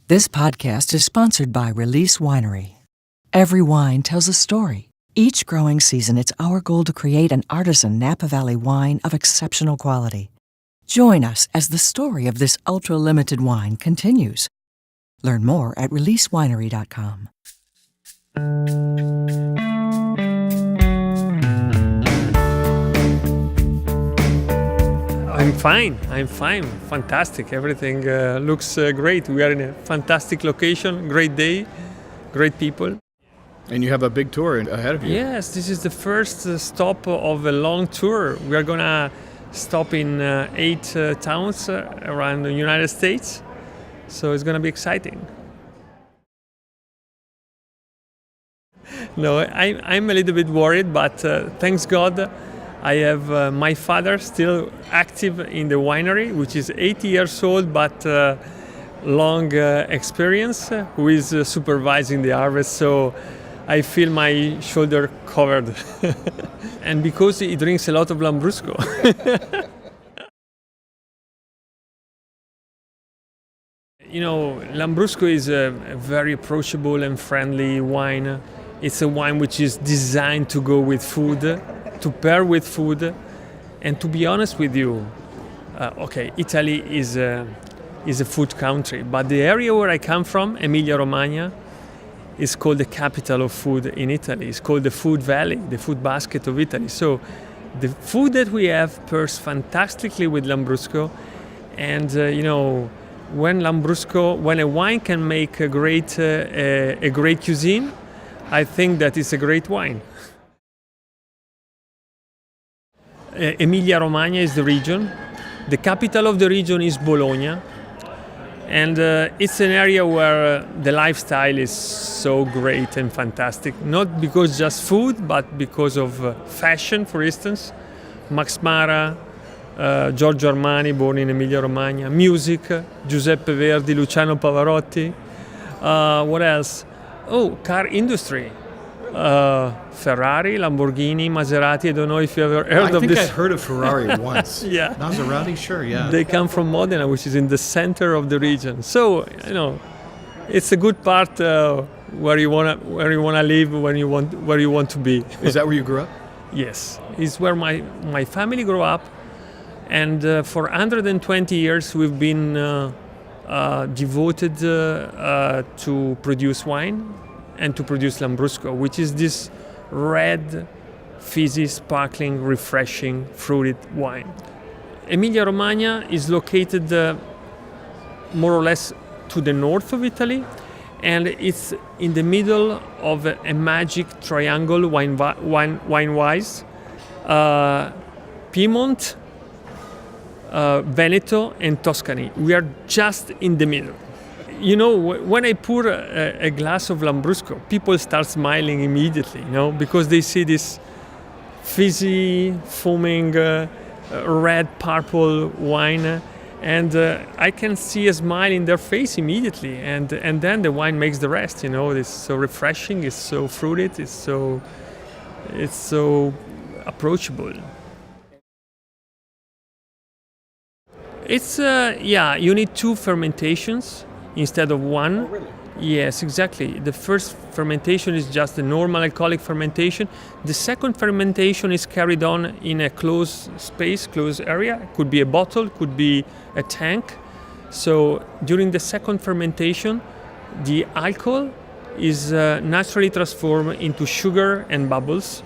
This podcast is sponsored by Release Winery. Every wine tells a story. Each growing season, it's our goal to create an artisan Napa Valley wine of exceptional quality. Join us as the story of this ultra-limited wine continues. Learn more at releasewinery.com. I'm fine. Fantastic. Everything looks great. We are in a fantastic location, great day, great people. And you have a big tour ahead of you. Yes, this is the first stop of a long tour. We are going to stop in 8 towns around the United States. So it's going to be exciting. No, I'm a little bit worried, but thanks God, I have my father still active in the winery, which is 80 years old, but long experience, who is supervising the harvest. So I feel my shoulder covered. And because he drinks a lot of Lambrusco. You know, Lambrusco is a very approachable and friendly wine. It's a wine which is designed to go with food, to pair with food. And to be honest with you, Italy is a food country, but the area where I come from, Emilia-Romagna, is called the capital of food in Italy. It's called the food valley, the food basket of Italy. So the food that we have pairs fantastically with Lambrusco. And, when a wine can make a great cuisine, I think that it's a great wine. Emilia-Romagna is the region. The capital of the region is Bologna. And it's an area where the lifestyle is so great and fantastic. Not because just food, but because of fashion, for instance. Max Mara, Giorgio Armani, born in Emilia-Romagna. Music, Giuseppe Verdi, Luciano Pavarotti. What else? Car industry. Ferrari, Lamborghini, Maserati. I don't know if you ever heard of this. I think I heard of Ferrari once. Yeah. Maserati, sure, yeah. They come from Modena, which is in the center of the region. So, it's a good part where you wanna live, where you want to be. Is that where you grew up? Yes, it's where my family grew up, and for 120 years we've been devoted to produce wine and to produce Lambrusco, which is this red, fizzy, sparkling, refreshing, fruited wine. Emilia-Romagna is located more or less to the north of Italy, and it's in the middle of a magic triangle wine-wise. Piedmont, Veneto, and Tuscany. We are just in the middle. When I pour a glass of Lambrusco, people start smiling immediately, because they see this fizzy, foaming, red, purple wine, and I can see a smile in their face immediately, and then the wine makes the rest. It's so refreshing, it's so fruited, it's so approachable. It's you need 2 fermentations instead of 1. Oh, really? Yes, exactly. The first fermentation is just the normal alcoholic fermentation. The second fermentation is carried on in a closed space, closed area. Could be a bottle, could be a tank. So during the second fermentation, the alcohol is naturally transformed into sugar and bubbles.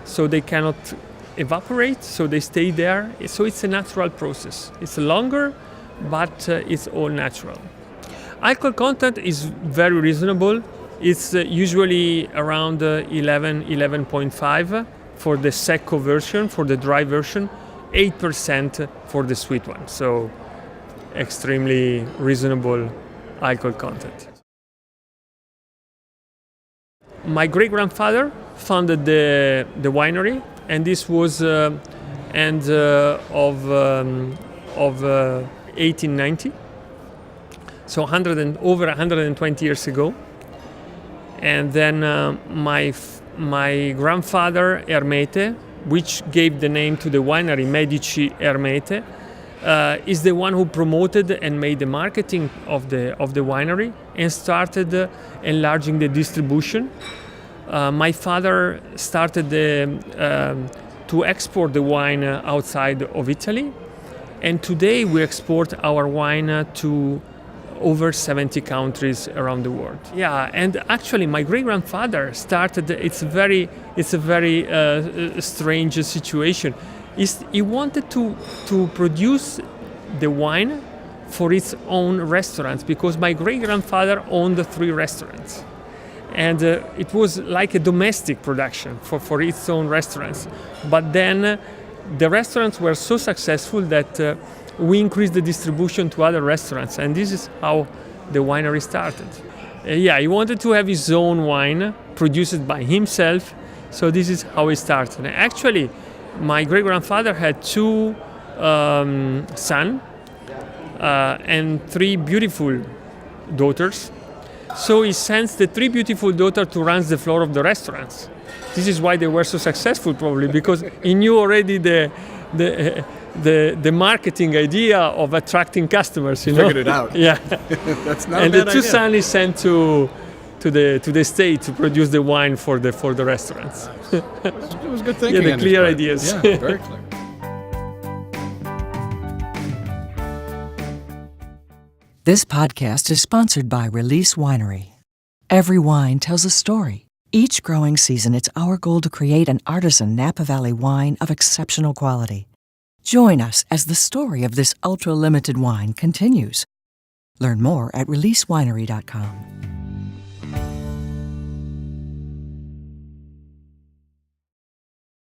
So they cannot evaporate, so they stay there. So it's a natural process. It's longer, but it's all natural. Alcohol content is very reasonable. It's usually around 11.5 for the secco version, for the dry version, 8% for the sweet one. So extremely reasonable alcohol content. My great-grandfather founded the winery, and this was end of 1890. So over 120 years ago. And then my grandfather Ermete, which gave the name to the winery, Medici Ermete, is the one who promoted and made the marketing of the winery and started enlarging the distribution. My father started to export the wine outside of Italy, and today we export our wine to over 70 countries around the world. Yeah, and actually my great-grandfather started, it's a very strange situation. He wanted to produce the wine for its own restaurants, because my great-grandfather owned 3 restaurants. And it was like a domestic production for its own restaurants. But then the restaurants were so successful that we increased the distribution to other restaurants, and this is how the winery started. He wanted to have his own wine produced by himself, so this is how it started. Actually, my great-grandfather had 2 sons and 3 beautiful daughters. So he sends the 3 beautiful daughters to run the floor of the restaurants. This is why they were so successful, probably, because he knew already the marketing idea of attracting customers. Figured it out. Yeah. That's not and a bad the 2 idea. sons he sent to the state to produce the wine for the restaurants. It was good thinking. Yeah, the on his clear part. ideas. Yeah, very clear. This podcast is sponsored by Release Winery. Every wine tells a story. Each growing season, it's our goal to create an artisan Napa Valley wine of exceptional quality. Join us as the story of this ultra-limited wine continues. Learn more at releasewinery.com.